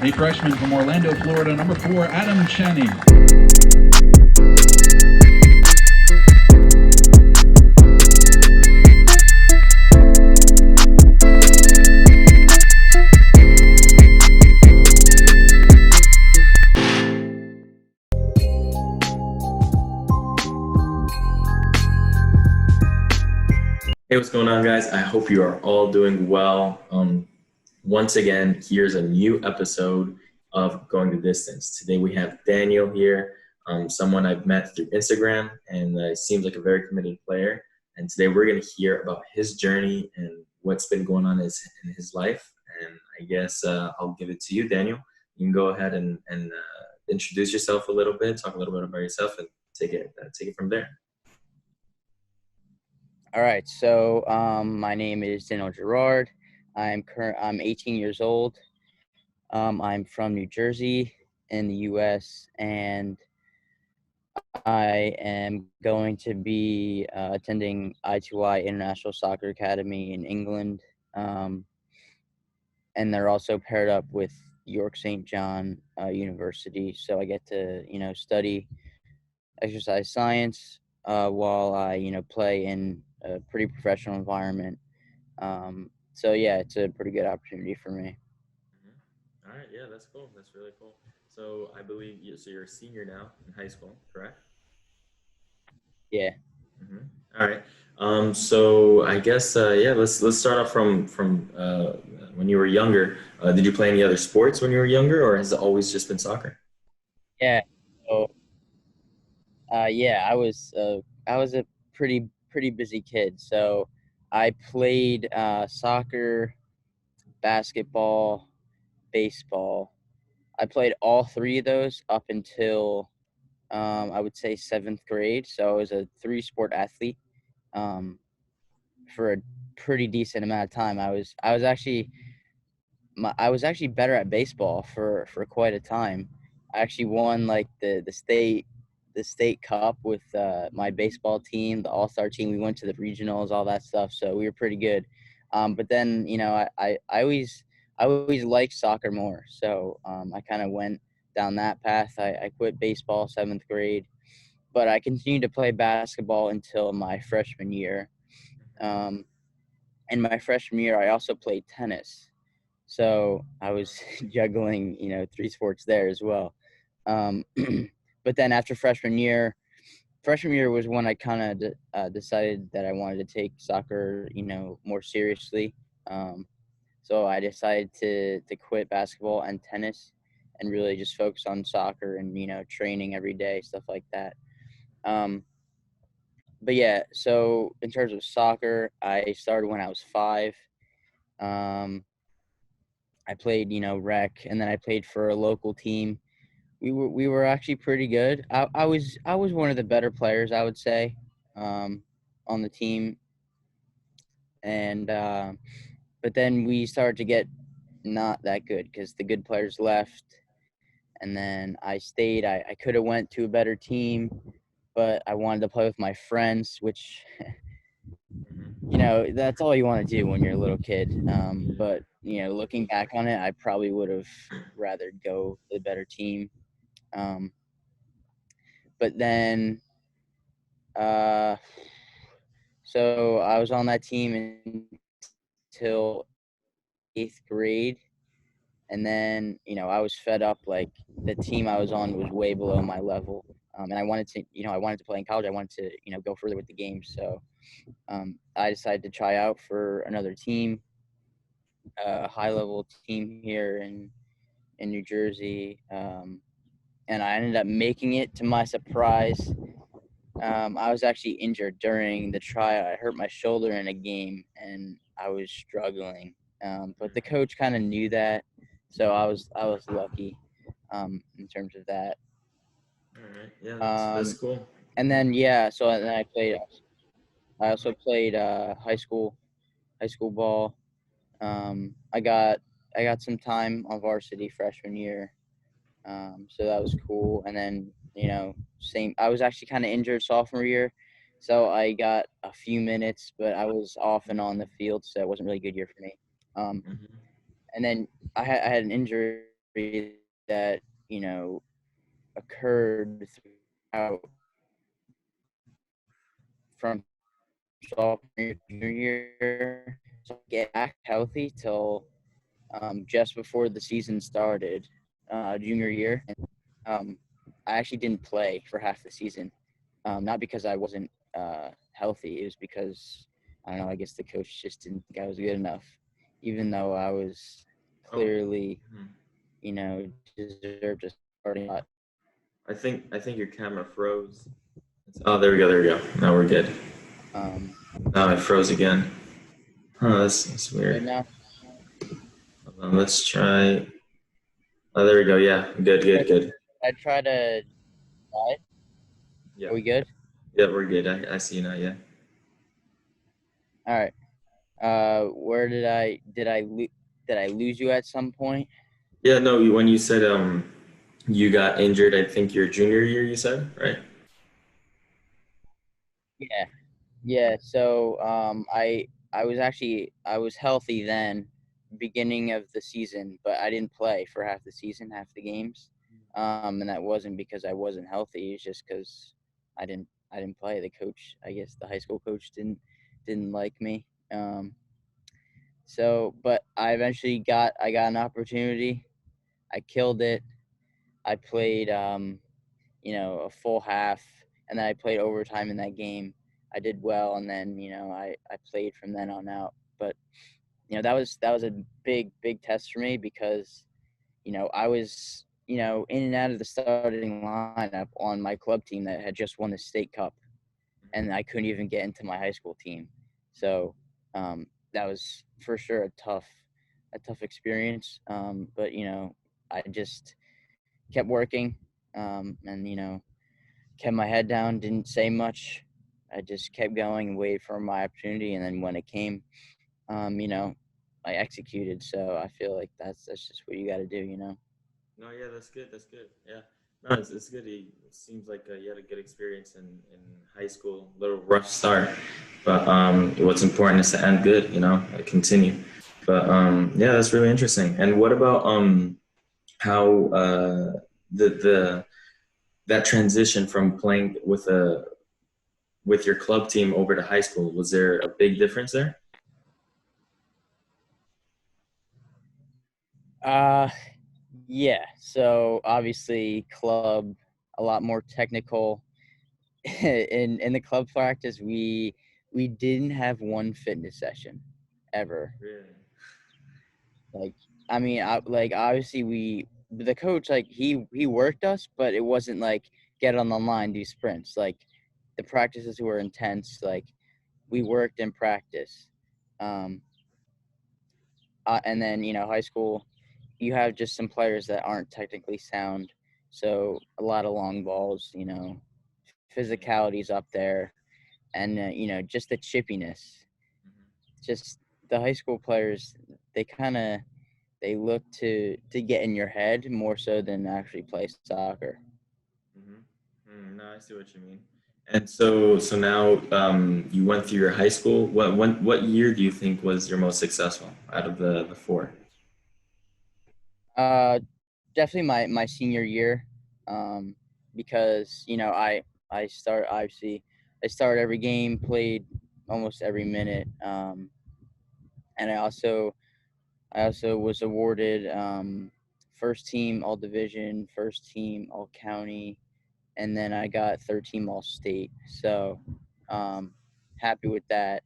A freshman from Orlando, Florida, number 4, Adam Channing. Hey, what's going on, guys? I hope you are all doing well. Once again, here's a new episode of Going the Distance. Today we have Daniel here, someone I've met through Instagram, and seems like a very committed player. And today we're going to hear about his journey and what's been going on in his life. And I guess I'll give it to you, Daniel. You can go ahead and introduce yourself a little bit, talk a little bit about yourself, and take it from there. All right, so my name is Daniel Gerard. I'm 18 years old. I'm from New Jersey in the U.S., and I am going to be attending I2I International Soccer Academy in England, and they're also paired up with York St. John University. So I get to study exercise science while I play in a pretty professional environment. So yeah, it's a pretty good opportunity for me. All right, yeah, that's cool. That's really cool. So I believe you're a senior now in high school, correct? Yeah. All right. So I guess yeah, let's start off from when you were younger. Did you play any other sports when you were younger, or has it always just been soccer? Yeah. So yeah, I was a pretty busy kid. So I played soccer, basketball, baseball. I played all three of those up until I would say seventh grade. So I was a three-sport athlete um, for a pretty decent amount of time. I was actually better at baseball for quite a time. I actually won like the state cup with my baseball team, the all-star team. We went to the regionals, all that stuff. So we were pretty good. But then I always liked soccer more. So I kind of went down that path. I quit baseball seventh grade, but I continued to play basketball until my freshman year. Um, in my freshman year, I also played tennis. So I was juggling, three sports there as well. Um, but then after freshman year was when I kind of decided that I wanted to take soccer, more seriously. Um, so I decided to quit basketball and tennis and really just focus on soccer and, training every day, stuff like that. Um, but yeah, so in terms of soccer, I started when I was 5. Um, I played, rec, and then I played for a local team. We were actually pretty good. I was one of the better players, I would say, on the team, and but then we started to get not that good because the good players left, and then I stayed. I could have went to a better team, but I wanted to play with my friends, which that's all you want to do when you're a little kid. But looking back on it, I probably would have rather go to the better team. Um, but then, uh, so I was on that team until 8th grade, and then I was fed up. Like the team I was on was way below my level, and I wanted to play in college. I wanted to go further with the game. So I decided to try out for another team, a high level team here in New Jersey, and I ended up making it to my surprise. I was actually injured during the tryout. I hurt my shoulder in a game, and I was struggling. But the coach kind of knew that, so I was lucky in terms of that. All right, yeah, that's Um, cool. and then yeah, so then I played. I also played high school ball. I got some time on varsity freshman year, so that was cool. And then same. I was actually kind of injured sophomore year, so I got a few minutes, but I was off and on the field, so it wasn't really a good year for me. Um, Hmm. and then I had an injury that, occurred throughout from sophomore year to junior year. So I get back healthy till just before the season started, junior year. And I actually didn't play for half the season. Not because I wasn't healthy. It was because, I don't know, I guess the coach just didn't think I was good enough, even though I was Oh, clearly, mhm. deserved a starting spot. I think your camera froze. Oh, there we go. There we go. Now we're good. Um, Now it froze again. Huh, that's right weird. now, Hold on, let's try. Oh, there we go. Yeah, good, good, good. I try to. Yeah, Are we good? yeah, we're good. I see you now. Yeah. All right. Where did I lose you at some point? Yeah, no, when you said you got injured, I think your junior year, you said, right? Yeah. Yeah, so I was healthy then, beginning of the season, but I didn't play for half the season, half the games, and that wasn't because I wasn't healthy. It's just because I didn't play. The coach, I guess, the high school coach didn't like me. But I got an opportunity. I killed it. I played a full half, and then I played overtime in that game. I did well, and then I played from then on out. But that was a big test for me because I was in and out of the starting lineup on my club team that had just won the state cup, and I couldn't even get into my high school team. So that was for sure a tough experience. But I just kept working, and kept my head down, didn't say much. I just kept going and waited for my opportunity, and then when it came, um, you know, I executed. So I feel like that's just what you got to do. No, yeah, that's good. That's good. Yeah. No, it's good. It seems like you had a good experience in high school. A little rough start, but what's important is to end good. Continue. But yeah, that's really interesting. And what about how the that transition from playing with your club team over to high school? Was there a big difference there? Uh, yeah. So obviously, club a lot more technical. In the club practice, we didn't have one fitness session ever. Really? Like, I mean, like obviously the coach, like he worked us, but it wasn't like get on the line, do sprints. Like the practices were intense. Like we worked in practice, um, and then high school, you have just some players that aren't technically sound, so a lot of long balls. Physicality's up there, and just the chippiness. Just the high school players, they kind of they look to get in your head more so than actually play soccer. Mm-hmm. No, I see what you mean. And so now you went through your high school. What year do you think was your most successful out of the four? Uh, Definitely my senior year, um, because I started every game, played almost every minute, and I also was awarded first team all division, first team all county, and then I got third team all state. So um, happy with that.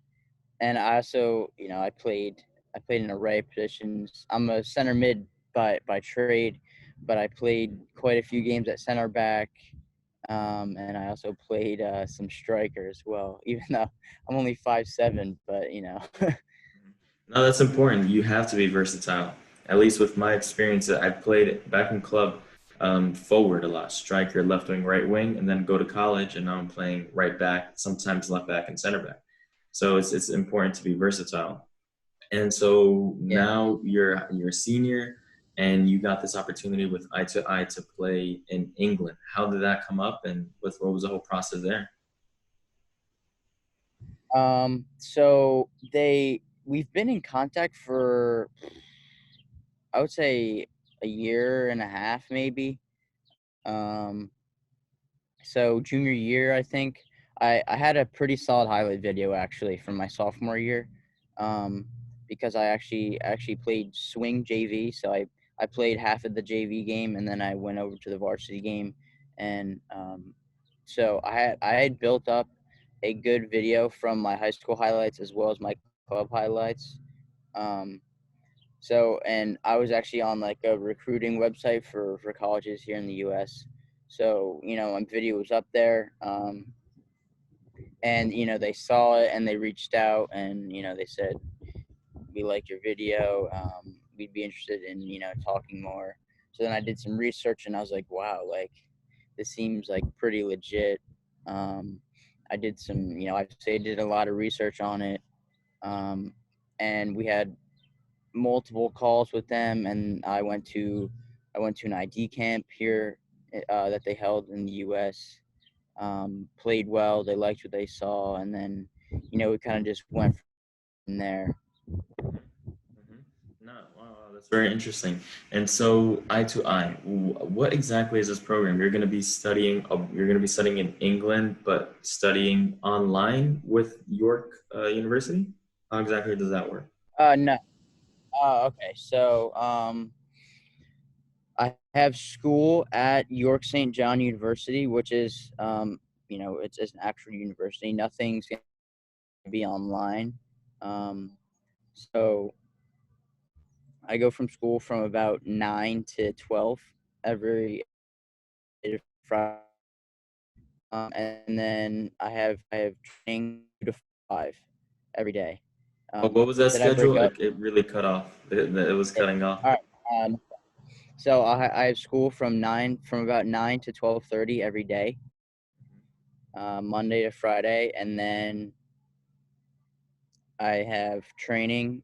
And I also, I played in an array of positions. I'm a center mid by trade, but I played quite a few games at center back, and I also played some striker as well. Even though I'm only 5'7", but No, that's important. You have to be versatile. At least with my experience, I played back in club forward a lot, striker, left wing, right wing, and then go to college, and now I'm playing right back, sometimes left back and center back. So it's important to be versatile. And so yeah. now you're a senior, and you got this opportunity with Eye to Eye to play in England. How did that come up, and what was the whole process there? So we've been in contact for, I would say, a year and a half maybe. Um, so junior year, I think I had a pretty solid highlight video actually from my sophomore year, um, because I actually played swing JV. So I played half of the JV game and then I went over to the varsity game, and so I had built up a good video from my high school highlights as well as my club highlights. Um, and I was actually on like a recruiting website for colleges here in the U.S. So my video was up there, and they saw it and they reached out and they said we like your video. We'd be interested in talking more. So then I did some research and I was like, wow, like this seems like pretty legit. Um, I did some, I say did a lot of research on it, um, and we had multiple calls with them, and I went to an ID camp here that they held in the U.S. Played well. They liked what they saw, and then we kind of just went from there. Mhm. No, wow, that's very interesting. And so, eye to eye, what exactly is this program? You're going to be studying. You're going to be studying in England, but studying online with York University. How exactly does that work? No. Okay. So I have school at York St. John University, which is it's an actual university. Nothing's going to be online. Um, so I go from school from about 9 to 12 every Friday, and then I have training 2 to 5 every day. What was that Did I break schedule? up? It really cut off. It was Yeah. cutting off. All right. So I have school from about 9 to 12:30 every day, Monday to Friday, and then I have training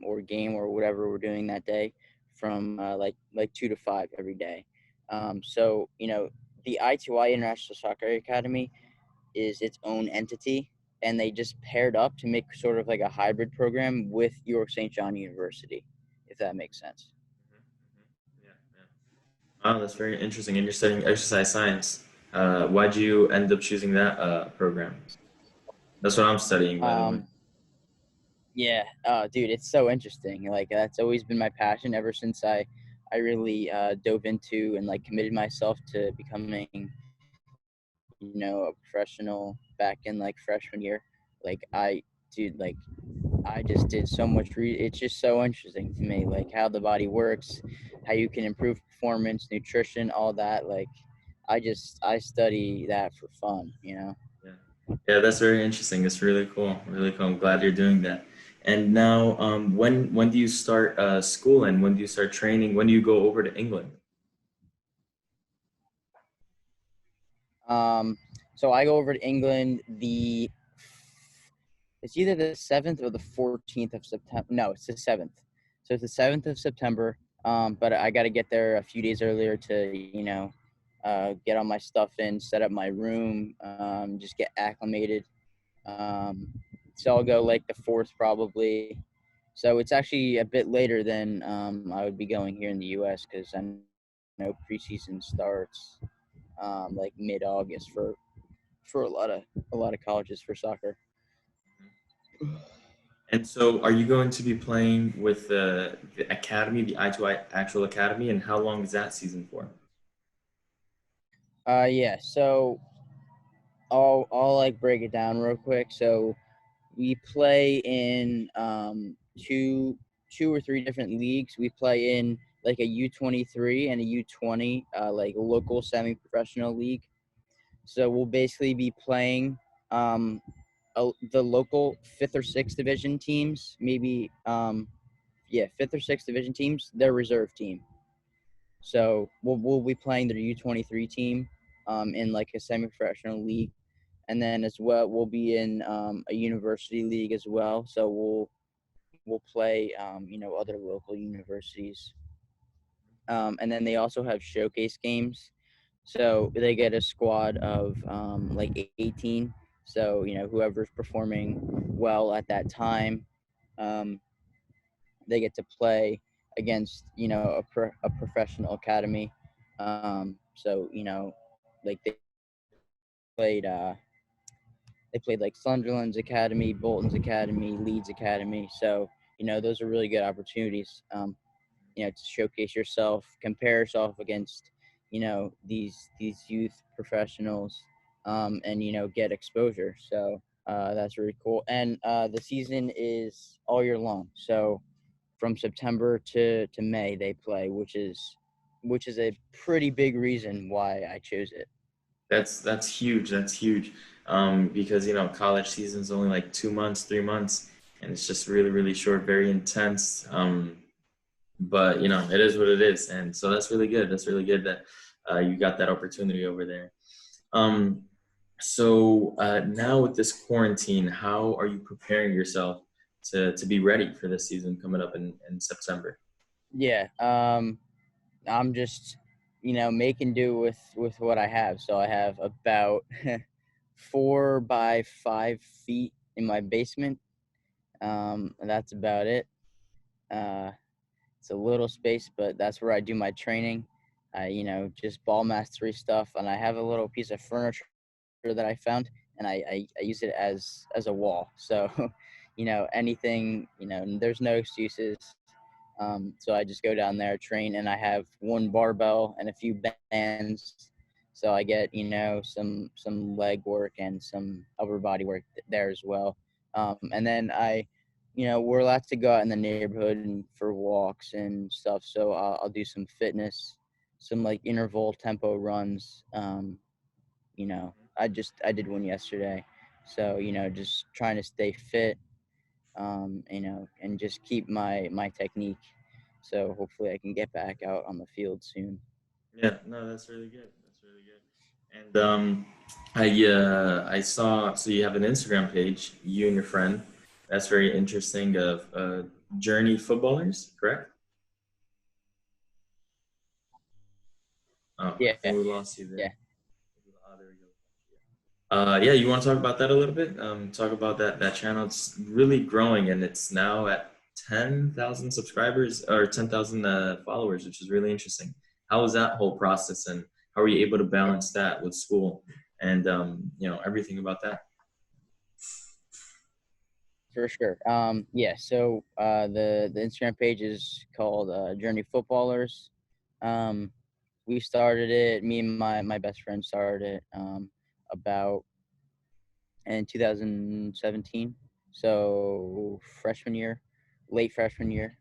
or game or whatever we're doing that day from like 2 to 5 every day. So the I2I International Soccer Academy is its own entity, and they just paired up to make sort of like a hybrid program with York St. John University, if that makes sense. Yeah, yeah. Wow, that's very interesting. And you're studying exercise science. Why'd you end up choosing that program? That's what I'm studying, by the way. Um, yeah, dude, it's so interesting. Like that's always been my passion ever since I really dove into and like committed myself to becoming a professional back in like freshman year. Like dude, like I just did so much. It's just so interesting to me, like how the body works, how you can improve performance, nutrition, all that. Like I study that for fun. Yeah, yeah, that's very interesting. It's really cool. Really cool. I'm glad you're doing that. And now, when do you start school and when do you start training? When do you go over to England? Um, so I go over to England it's either the 7th or the 14th of September. No, it's the 7th. So it's the 7th of September. But I got to get there a few days earlier to, get all my stuff in, set up my room, just get acclimated. Um, so I'll go like the 4th probably. So it's actually a bit later than I would be going here in the U.S. because I know preseason starts like mid-August for a lot of colleges for soccer. And so, are you going to be playing with the academy, the I2I actual academy, and how long is that season for? Yeah. So I'll like break it down real quick. So we play in two or three different leagues. We play in like a U23 and a U20 like local semi-professional league. So we'll basically be playing um, the local fifth or sixth division teams, maybe fifth or sixth division teams, their reserve team. So we'll be playing their U23 team in like a semi-professional league, and then as well we'll be in a university league as well. So we'll play other local universities, and then they also have showcase games. So they get a squad of like 18. So whoever's performing well at that time, um, they get to play against a professional academy. So like played uh, they played like Sunderland's academy, Bolton's academy, Leeds academy. So those are really good opportunities. To showcase yourself, compare yourself against these youth professionals, and get exposure. So that's really cool. And the season is all year long. So from September to May they play, which is a pretty big reason why I chose it. That's huge. That's huge. Because college season is only like 2 months, 3 months, and it's just really, really short, very intense. But it is what it is, and so that's really good. That's really good that you got that opportunity over there. Um, so now with this quarantine, how are you preparing yourself to be ready for this season coming up in September? Yeah. I'm just making do with what I have. So I have about 4 by 5 feet in my basement. That's about it. Uh, it's a little space, but that's where I do my training. Just ball mastery stuff, and I have a little piece of furniture that I found, and I use it as a wall. So, anything, there's no excuses. So I just go down there, train, and I have one barbell and a few bands. So I get some leg work and some upper body work there as well. And then we're allowed to go out in the neighborhood and for walks and stuff. So I'll do some fitness, some like interval tempo runs. I did one yesterday. So just trying to stay fit, and just keep my technique. So hopefully I can get back out on the field soon. Yeah, no, that's really good. That's really good. And I saw, so you have an Instagram page, you and your friend. That's very interesting. Of Journey Footballers, correct? Oh, I Yeah, think we lost you yeah, there. There we go. Yeah, you want to talk about that a little bit? Talk about that channel. It's really growing, and it's now at 10,000 subscribers or 10,000 followers, which is really interesting. How was that whole process, and how were you able to balance that with school and everything about that? for sure. Yeah. So the Instagram page is called Journey Footballers. Um, we started it. Me and my best friend started it about in 2017. So freshman year, late freshman year.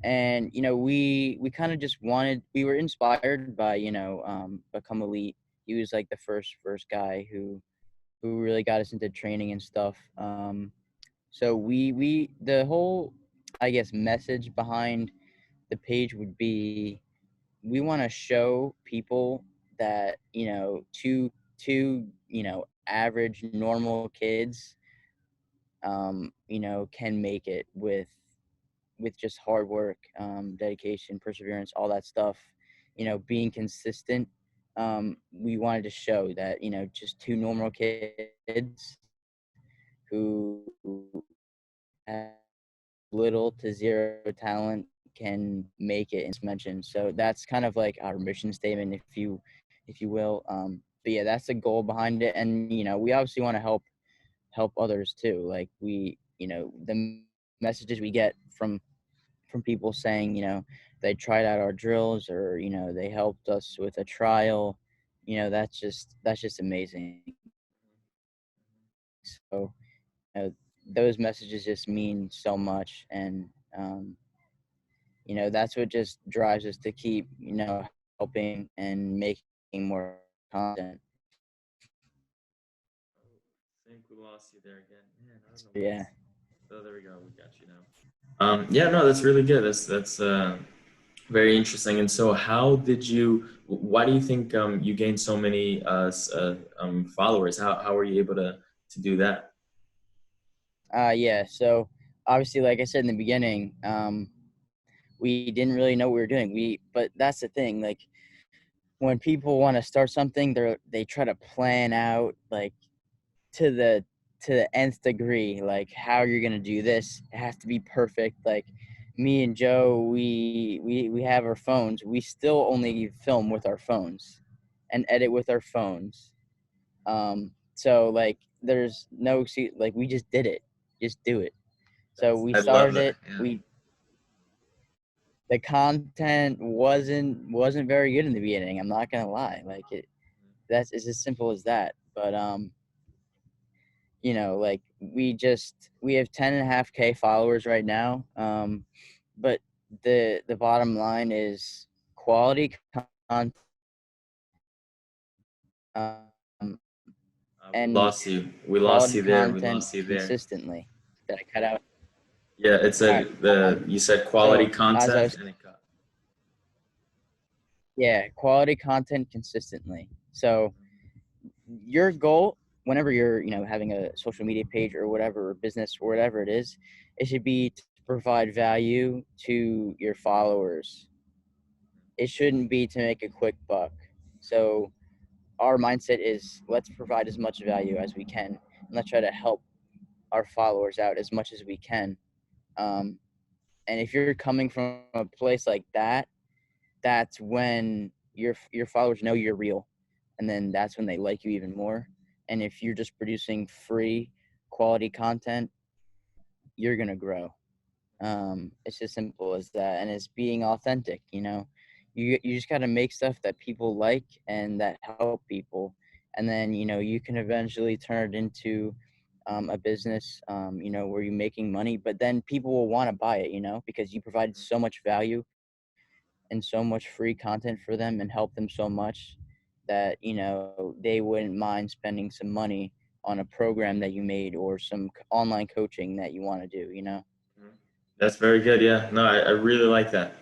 And we kind of just wanted. We were inspired by Become Elite. He was like the first guy who really got us into training and stuff. So we the whole, I guess, message behind the page would be, we want to show people that two average normal kids can make it with just hard work, dedication, perseverance, all that stuff. Being consistent. We wanted to show that just two normal kids who have little to zero talent can make it, and mentioned. So that's kind of like our mission statement, if you will. But yeah, that's the goal behind it, and we obviously want to help others too. Like the messages we get from people saying they tried out our drills, or they helped us with a trial. That's just amazing. So those messages just mean so much, and that's what just drives us to keep helping and making more content. I think we lost you there again. Man, I don't know Yeah. what's. Oh, there we go. We got you now. Yeah, no, that's really good. That's very interesting. And so, how did you? Why do you think you gained so many followers? How were you able to do that? Yeah. So obviously, like I said in the beginning, we didn't really know what we were doing. But that's the thing. Like when people want to start something, they try to plan out like to the to the nth degree, like how you're gonna do this. It has to be perfect. Like me and Joe, we have our phones. We still only film with our phones and edit with our phones. So like there's no excuse, like we just did it. Just do it. So we I love started that. it. Yeah. The content wasn't very good in the beginning. I'm not gonna lie. Like it's as simple as that. But like we have 10.5K followers right now. But the bottom line is quality content, um, We and lost you. We lost quality you there. We content lost you there. consistently. That I cut out. Yeah, it All right. said you said quality So as I content was, and it cut. yeah, quality content consistently. So your goal, whenever you're having a social media page or whatever, or business or whatever it should be to provide value to your followers. It shouldn't be to make a quick buck. So our mindset is let's provide as much value as we can, and let's try to help our followers out as much as we can. Um, and if you're coming from a place like that, that's when your followers know you're real, and then that's when they like you even more. And if you're just producing free quality content, you're gonna grow. It's as simple as that, and it's being authentic. You just got to make stuff that people like and that help people, and then you can eventually turn it into a business. Where you're making money, but then people will want to buy it. Because you provided so much value and so much free content for them and help them so much that they wouldn't mind spending some money on a program that you made or some online coaching that you want to do. That's very good. Yeah. No, I really like that.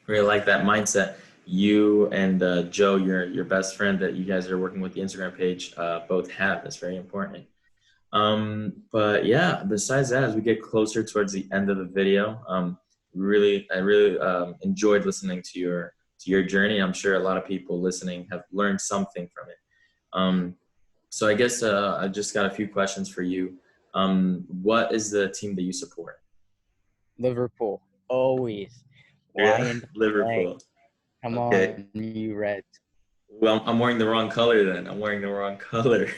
Really like that mindset. You and Joe, your best friend that you guys are working with the Instagram page, both have. That's very important. But yeah, besides that, as we get closer towards the end of the video, I really enjoyed listening to your journey. I'm sure a lot of people listening have learned something from it. So I guess I just got a few questions for you. What is the team that you support? Liverpool, always. Yeah, Lion flag. Liverpool. Come Okay. on, you Reds. Well, I'm wearing the wrong color then. I'm wearing the wrong color.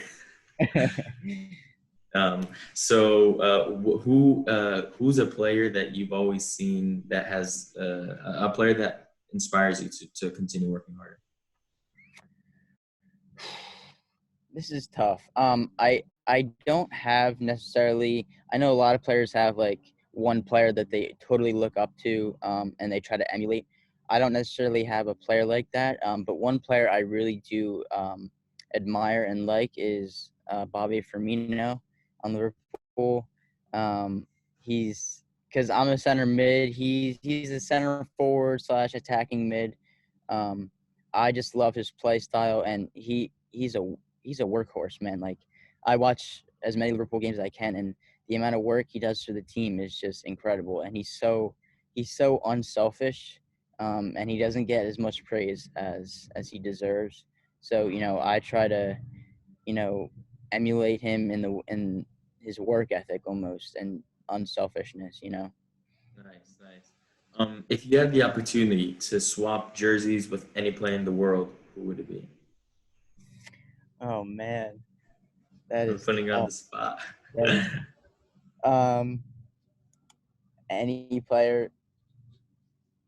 Who's a player that you've always seen that has a player that inspires you to continue working harder? This is tough. I don't have necessarily. I know a lot of players have like one player that they totally look up to, and they try to emulate. I don't necessarily have a player like that. But one player I really do admire and like is Bobby Firmino on Liverpool. Um, he's because I'm a center mid. He's a center forward slash attacking mid. Um, I just love his play style, and he's a workhorse, man. Like I watch as many Liverpool games as I can, and the amount of work he does for the team is just incredible. And he's so unselfish, and he doesn't get as much praise as he deserves. So I try to emulate him in his work ethic almost and unselfishness. Nice, nice. If you had the opportunity to swap jerseys with any player in the world, who would it be? Oh man, that I'm is putting you on tough. the spot. That is, um, any player,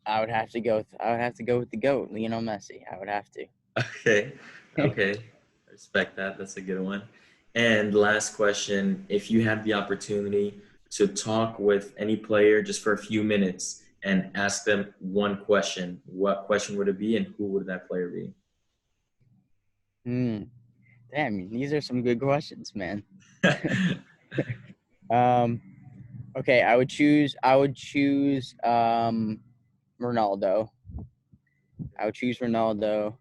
I would have to go with the GOAT, Lionel Messi. I would have to. Okay, okay. I respect that. That's a good one. And last question, if you had the opportunity to talk with any player just for a few minutes and ask them one question, what question would it be and who would that player be? Damn, these are some good questions, man. Um, okay, I would choose Ronaldo. I would choose Ronaldo,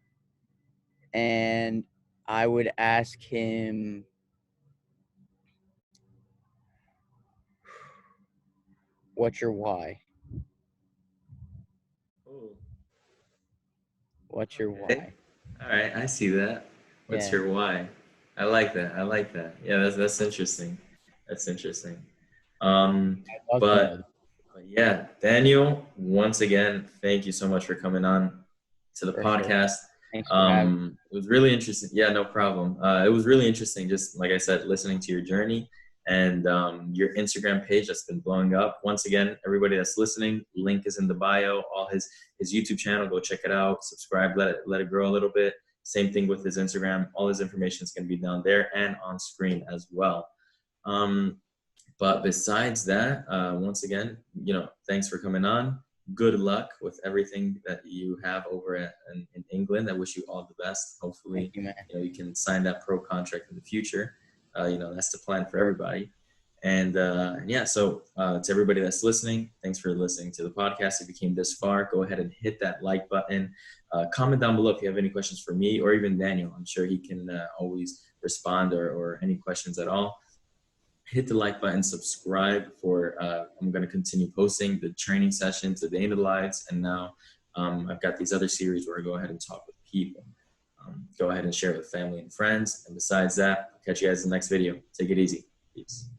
and I would ask him, "What's your why? Oh, What's your okay. why?" All right, I see that. What's Yeah, your why? I like that. I like that. Yeah, that's interesting. That's interesting. Um, I'd love to know but that. Yeah, Daniel, once again, thank you so much for coming on to the For sure. podcast. Thanks for having me. It was really interesting. Yeah, no problem. It was really interesting, just like I said, listening to your journey and your Instagram page that's been blowing up. Once again, everybody that's listening, link is in the bio. All his YouTube channel, go check it out. Subscribe, let it grow a little bit. Same thing with his Instagram. All his information is going to be down there and on screen as well. But besides that, once again, thanks for coming on. Good luck with everything that you have over in England. I wish you all the best. Hopefully, Thank you, man. you can sign that pro contract in the future. That's the plan for everybody. And yeah, so to everybody that's listening, thanks for listening to the podcast. If you came this far, go ahead and hit that like button. Comment down below if you have any questions for me or even Daniel. I'm sure he can always respond or any questions at all. Hit the like button, subscribe for, I'm going to continue posting the training sessions, the day in the lives, and now I've got these other series where I go ahead and talk with people. Go ahead and share it with family and friends. And besides that, I'll catch you guys in the next video. Take it easy. Peace.